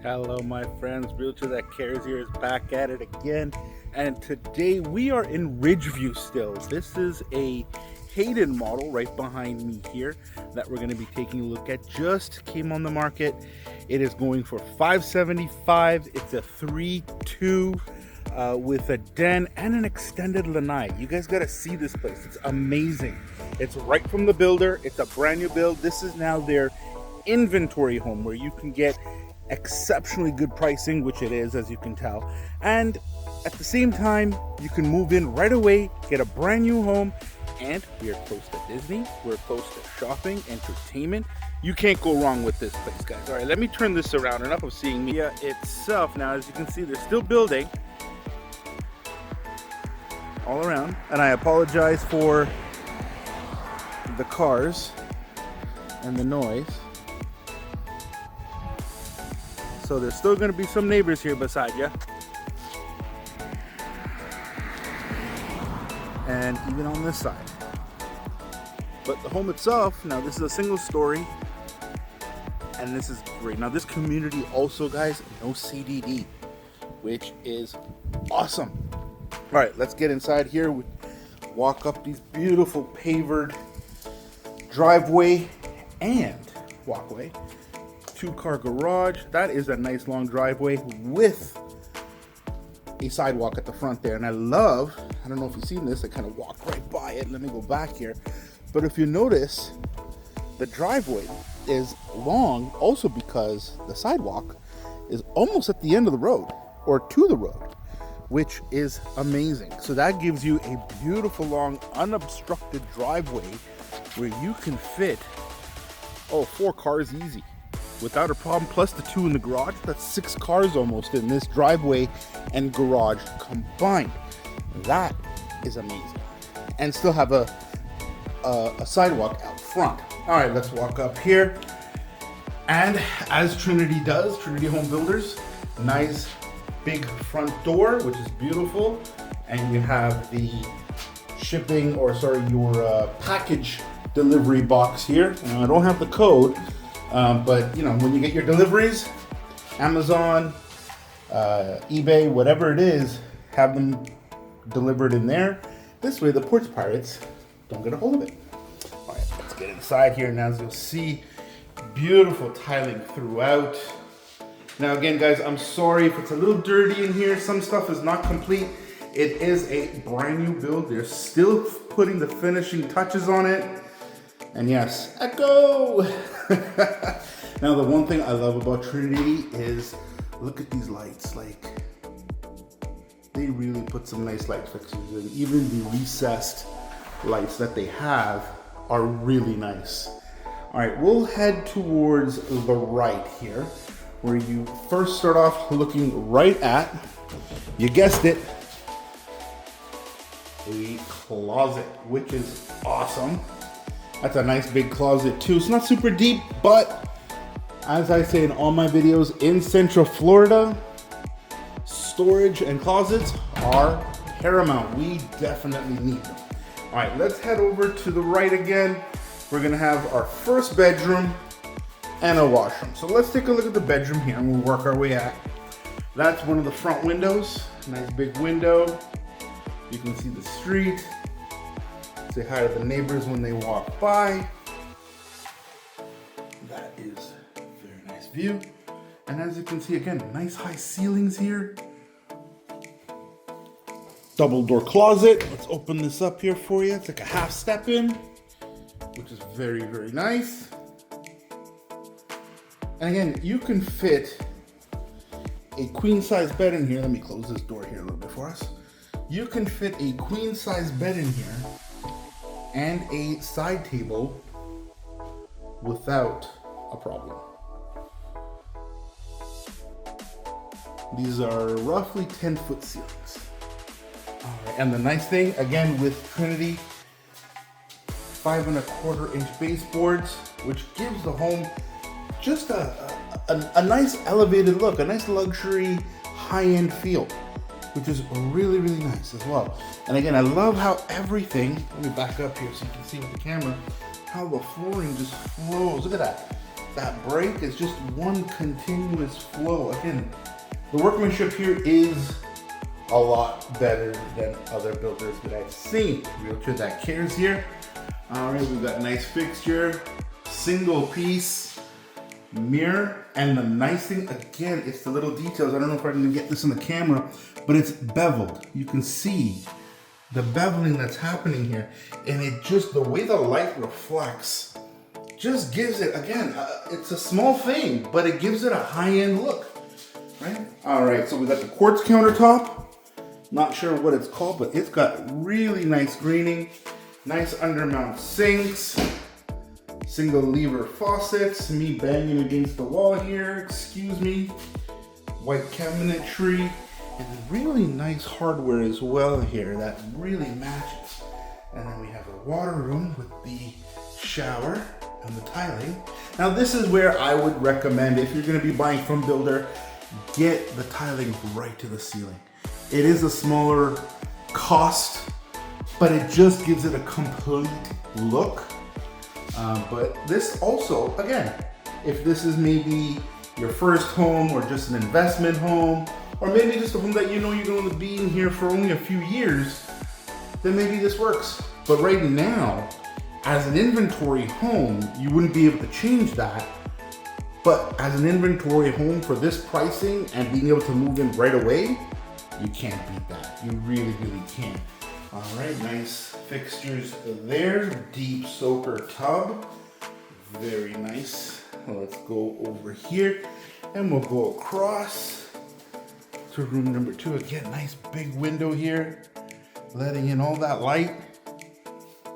Hello my friends, Realtor That Cares here is back at it again, and today we are in Ridgeview still. This is a Hayden model right behind me here that we're going to be taking a look at. Just came on the market. It is going for $575. It's a 3.2 with a den and an extended lanai. You guys got to see this place. It's amazing. It's right from the builder. It's a brand new build. This is now their inventory home where you can get exceptionally good pricing, which it is, as you can tell, and at the same time you can move in right away, get a brand new home, and we are close to Disney, we're close to shopping, entertainment. You can't go wrong with this place, guys. All right, let me turn this around. Enough of seeing me itself. Now, as you can see, they're still building all around, and I apologize for the cars and the noise. So there's still going to be some neighbors here beside you. And even on this side. But the home itself, now this is a single story. And this is great. Now this community also, guys, no CDD, which is awesome. All right, let's get inside here. We walk up these beautiful pavered driveway and walkway. 2-car garage. That is a nice long driveway with a sidewalk at the front there. And I don't know if you've seen this, I kind of walked right by it. Let me go back here. But if you notice, the driveway is long also because the sidewalk is almost at the end of the road or to the road, which is amazing. So that gives you a beautiful long unobstructed driveway where you can fit 4 cars easy without a problem, plus the 2 in the garage. That's 6 cars almost in this driveway and garage combined. That is amazing. And still have a sidewalk out front. All right, let's walk up here. And as Trinity does, Trinity Home Builders, nice big front door, which is beautiful. And you have the your package delivery box here. Now, I don't have the code, but you know, when you get your deliveries, Amazon, eBay, whatever it is, have them delivered in there. This way the porch pirates don't get a hold of it. All right, let's get inside here. Now, as you'll see, beautiful tiling throughout. Now again, guys, I'm sorry if it's a little dirty in here. Some stuff is not complete. It is a brand new build. They're still putting the finishing touches on it. And yes, echo! Now, the one thing I love about Trinity is, look at these lights. Like, they really put some nice light fixtures in. Even the recessed lights that they have are really nice. All right, we'll head towards the right here, where you first start off looking right at, you guessed it, a closet, which is awesome. That's a nice big closet too. It's not super deep, but as I say in all my videos, in Central Florida, storage and closets are paramount. We definitely need them. All right, let's head over to the right again. We're gonna have our first bedroom and a washroom. So let's take a look at the bedroom here and we'll work our way out. That's one of the front windows. Nice big window. You can see the street. Say hi to the neighbors when they walk by. That is a very nice view. And as you can see, again, nice high ceilings here. Double door closet. Let's open this up here for you. It's like a half step in, which is very, very nice. And again, you can fit a queen size bed in here. Let me close this door here a little bit for us. You can fit a queen size bed in here and a side table without a problem. These are roughly 10-foot ceilings. All right, and the nice thing, again, with Trinity, 5 1/4 inch baseboards, which gives the home just a nice elevated look, a nice luxury high-end feel, which is really, really nice as well. And again, I love how everything, let me back up here so you can see with the camera, how the flooring just flows. Look at that. that break. It's just one continuous flow. Again, the workmanship here is a lot better than other builders that I've seen. Realtor that cares here. All right, we've got nice fixture, single piece mirror, and the nice thing, again, it's the little details. I don't know if I'm gonna get this in the camera, but it's beveled. You can see the beveling that's happening here, and it just, the way the light reflects, just gives it, again, it's a small thing, but it gives it a high-end look, right? All right, so we got the quartz countertop. Not sure what it's called, but it's got really nice greening, nice undermount sinks, single lever faucets, me banging against the wall here, excuse me, white cabinetry, and really nice hardware as well here that really matches. And then we have a water room with the shower and the tiling. Now this is where I would recommend, if you're gonna be buying from builder, get the tiling right to the ceiling. It is a smaller cost, but it just gives it a complete look. But this also, again, if this is maybe your first home or just an investment home, or maybe just a home that you know you're going to be in here for only a few years, then maybe this works. But right now, as an inventory home, you wouldn't be able to change that. But as an inventory home for this pricing and being able to move in right away, you can't beat that. You really, really can't. All right, nice fixtures there. Deep soaker tub, very nice. Let's go over here and we'll go across to room number 2. Again, nice big window here, letting in all that light.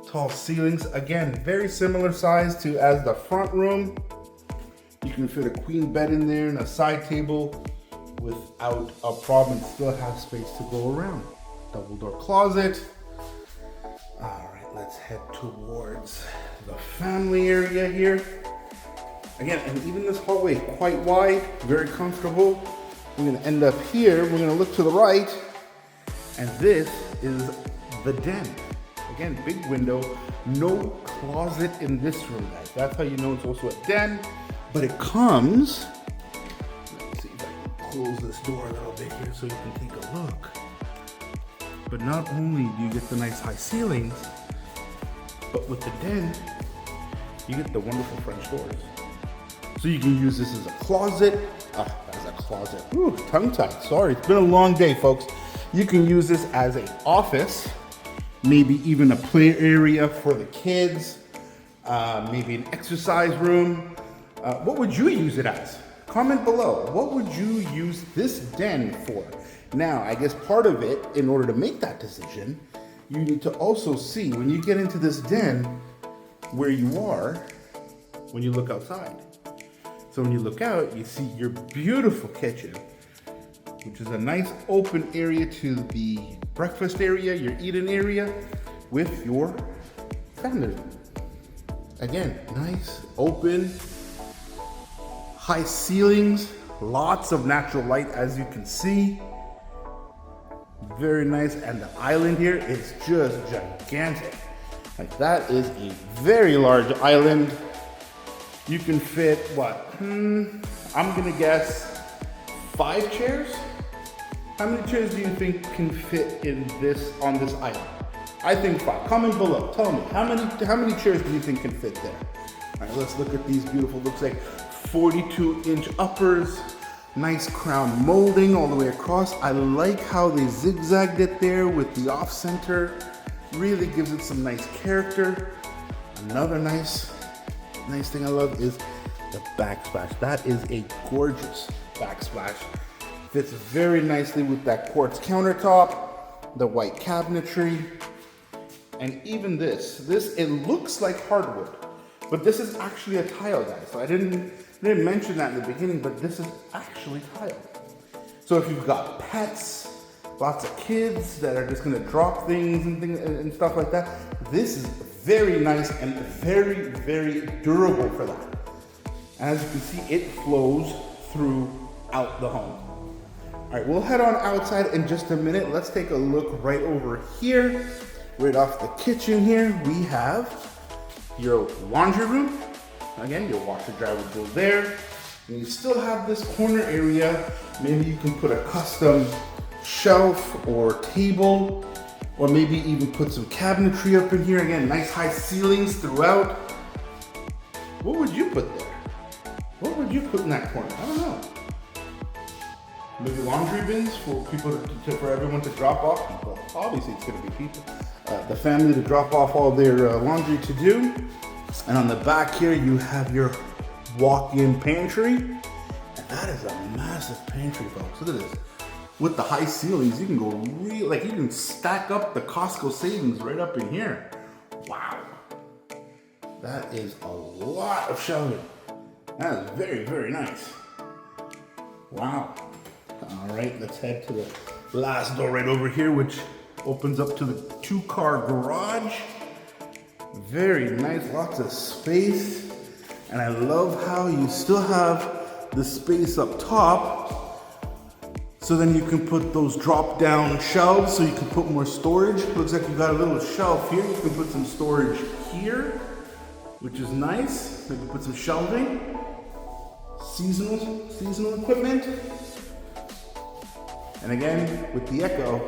Tall ceilings, again, very similar size to as the front room. You can fit a queen bed in there and a side table without a problem, still have space to go around. Double door closet. All right, let's head towards the family area here. Again, and even this hallway quite wide, very comfortable. We're gonna end up here, we're gonna look to the right, and this is the den. Again, big window, no closet in this room, guys. That's how you know it's also a den, but it comes, let's see if I can close this door a little bit here so you can take a look. But not only do you get the nice high ceilings, but with the den, you get the wonderful French doors. So you can use this as a closet. As a closet. Ooh, tongue-tied. Sorry, it's been a long day, folks. You can use this as an office, maybe even a play area for the kids, maybe an exercise room. What would you use it as? Comment below. What would you use this den for? Now, I guess part of it, in order to make that decision, you need to also see, when you get into this den, where you are when you look outside. So when you look out, you see your beautiful kitchen, which is a nice open area to the breakfast area, your eating area, with your family. Again, nice, open, high ceilings, lots of natural light, as you can see. Very nice, and the island here is just gigantic. Like, that is a very large island. You can fit, what? I'm gonna guess 5 chairs? How many chairs do you think can fit in this, on this island? I think 5. Comment below, tell me, how many chairs do you think can fit there? All right, let's look at these beautiful, looks like 42-inch uppers. Nice crown molding all the way across. I like how they zigzagged it there with the off center. Really gives it some nice character. Another nice thing I love is the backsplash. That is a gorgeous backsplash. Fits very nicely with that quartz countertop, the white cabinetry, and even this, it looks like hardwood, but this is actually a tile, guys. So I didn't mention that in the beginning, but this is actually tile. So if you've got pets, lots of kids that are just gonna drop things and stuff like that, this is very nice and very, very durable for that. As you can see, it flows throughout the home. All right, we'll head on outside in just a minute. Let's take a look right over here. Right off the kitchen here, we have your laundry room. Again, your washer dryer would go there. And you still have this corner area. Maybe you can put a custom shelf or table, or maybe even put some cabinetry up in here. Again, nice high ceilings throughout. What would you put there? What would you put in that corner? I don't know. Maybe laundry bins for people for everyone to drop off. Well, obviously it's gonna be people, the family to drop off all their laundry to do. And on the back here, you have your walk-in pantry. And that is a massive pantry, folks. Look at this. With the high ceilings, you can go you can stack up the Costco savings right up in here. Wow. That is a lot of shelving. That is very, very nice. Wow. All right, let's head to the last door right over here, which opens up to the 2-car garage. Very nice, lots of space. And I love how you still have the space up top. So then you can put those drop down shelves so you can put more storage. Looks like you got a little shelf here. You can put some storage here, which is nice. Maybe put some shelving. Seasonal equipment. And again, with the Echo,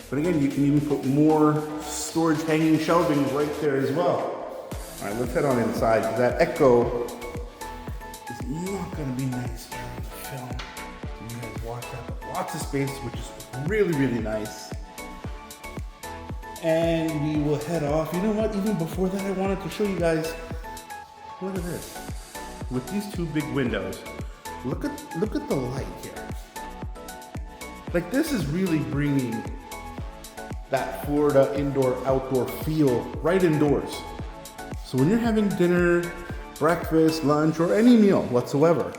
but again, you can even put more storage hanging shelving right there as well. All right, let's head on inside. That Echo is not gonna be nice here in the film. So you guys watch that, but lots of space, which is really, really nice. And we will head off. You know what, even before that, I wanted to show you guys, look at this. With these 2 big windows, look at the light here. Like, this is really bringing that Florida indoor-outdoor feel right indoors. So when you're having dinner, breakfast, lunch, or any meal whatsoever,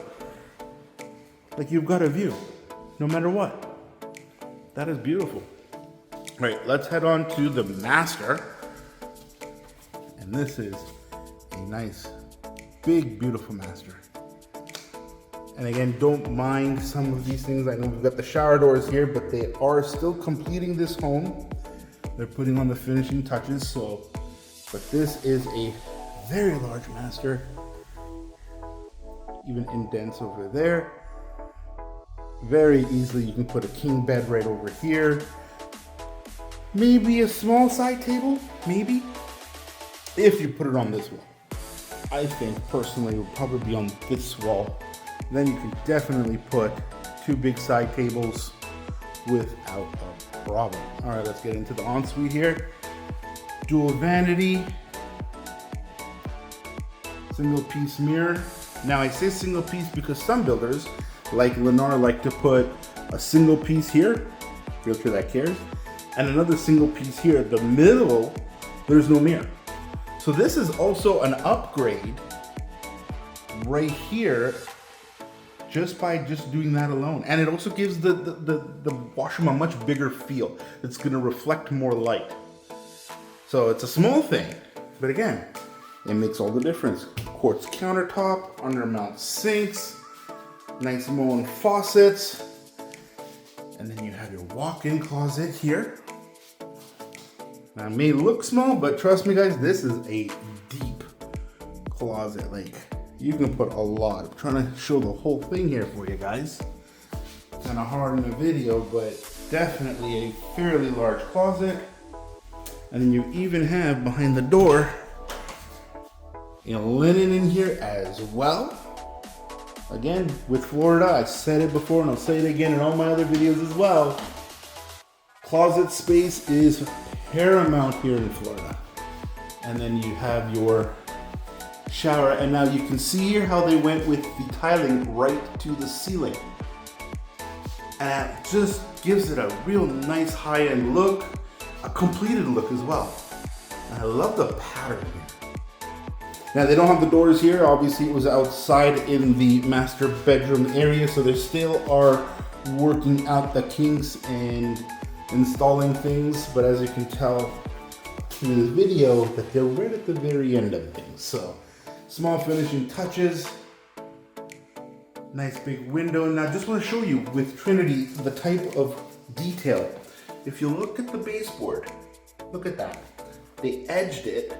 like, you've got a view, no matter what. That is beautiful. All right, let's head on to the master. And this is a nice, big, beautiful master. And again, don't mind some of these things. I know we've got the shower doors here, but they are still completing this home. They're putting on the finishing touches, but this is a very large master. Even indents over there. Very easily, you can put a king bed right over here. Maybe a small side table, maybe, if you put it on this wall. I think personally it would probably be on this wall. Then you can definitely put 2 big side tables without a problem. All right, let's get into the ensuite here. Dual vanity, single piece mirror. Now I say single piece because some builders, like Lennar, like to put a single piece here, realtor that cares, and another single piece here. The middle, there's no mirror. So this is also an upgrade right here, just by doing that alone. And it also gives the washroom a much bigger feel. It's gonna reflect more light. So it's a small thing, but again, it makes all the difference. Quartz countertop, undermount sinks, nice Moen faucets, and then you have your walk-in closet here. Now it may look small, but trust me guys, this is a deep closet. Like, you can put a lot. I'm trying to show the whole thing here for you guys. Kind of hard in the video, but definitely a fairly large closet. And then you even have behind the door, linen in here as well. Again, with Florida, I said it before and I'll say it again in all my other videos as well. Closet space is paramount here in Florida. And then you have your shower, and now you can see here how they went with the tiling right to the ceiling. And it just gives it a real nice high-end look, a completed look as well. And I love the pattern here. Now they don't have the doors here. Obviously it was outside in the master bedroom area, so they still are working out the kinks and installing things. But as you can tell in this video, that they're right at the very end of things. So small finishing touches, nice big window. Now I just want to show you with Trinity the type of detail. If you look at the baseboard, look at that. They edged it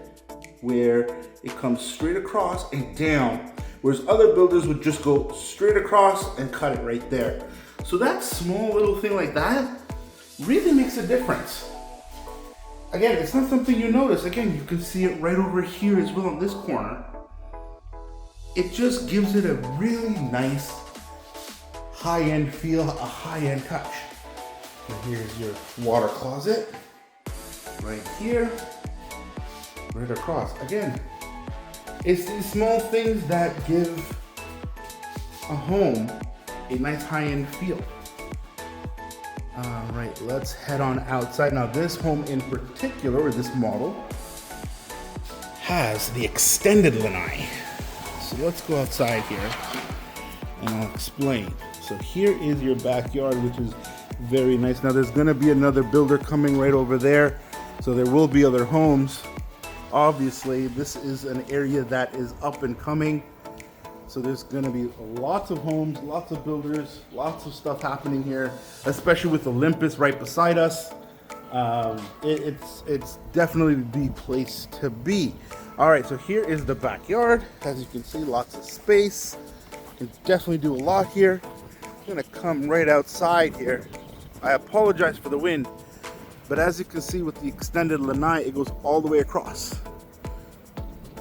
where it comes straight across and down, whereas other builders would just go straight across and cut it right there. So that small little thing like that really makes a difference. Again, it's not something you notice. Again, you can see it right over here as well in this corner. It just gives it a really nice high-end feel, a high-end touch. And here's your water closet right here, right across. Again, it's these small things that give a home a nice high-end feel. All right, let's head on outside. Now this home in particular, or this model, has the extended lanai. So let's go outside here and I'll explain. So here is your backyard, which is very nice. Now there's gonna be another builder coming right over there. So there will be other homes. Obviously, this is an area that is up and coming. So there's gonna be lots of homes, lots of builders, lots of stuff happening here, especially with Olypus right beside us. It's definitely the place to be. All right, so here is the backyard. As you can see, lots of space. You can definitely do a lot here. I'm gonna come right outside here. I apologize for the wind, but as you can see with the extended lanai, it goes all the way across,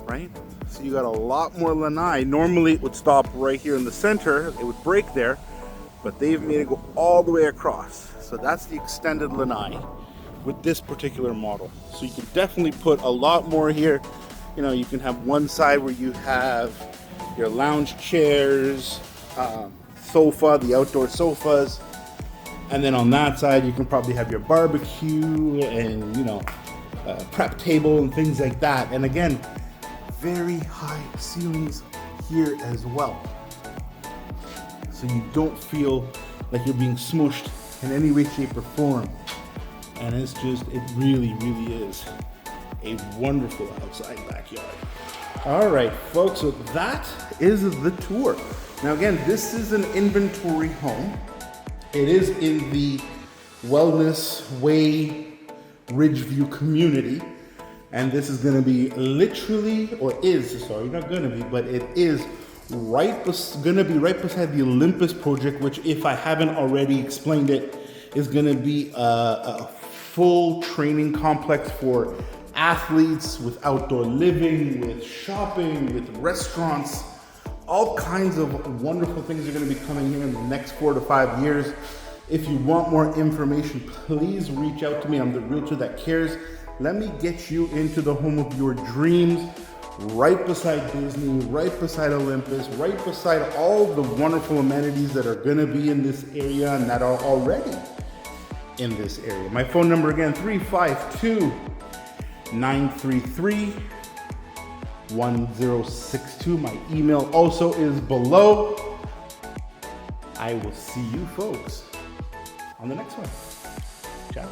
right? So you got a lot more lanai. Normally it would stop right here in the center. It would break there, but they've made it go all the way across. So that's the extended lanai with this particular model. So you can definitely put a lot more here. You know, you can have one side where you have your lounge chairs, sofa, the outdoor sofas. And then on that side, you can probably have your barbecue and, you know, prep table and things like that. And again, very high ceilings here as well. So you don't feel like you're being smooshed in any way, shape, or form. And it's just, it really, really is a wonderful outside backyard. All right, folks, so that is the tour. Now again, this is an inventory home. It is in the Wellness Way Ridgeview community. And this is gonna be literally, or is, sorry, not gonna be, but it is gonna be right beside the Olypus project, which if I haven't already explained it, is gonna be a full training complex for athletes with outdoor living, with shopping, with restaurants. All kinds of wonderful things are going to be coming here in the next 4 to 5 years. If you want more information, please reach out to me. I'm the realtor that cares. Let me get you into the home of your dreams, right beside Disney, right beside Olympus, right beside all the wonderful amenities that are going to be in this area and that are already in this area. My phone number again, 352-933-1062. My email also is below. I will see you folks on the next one. Ciao.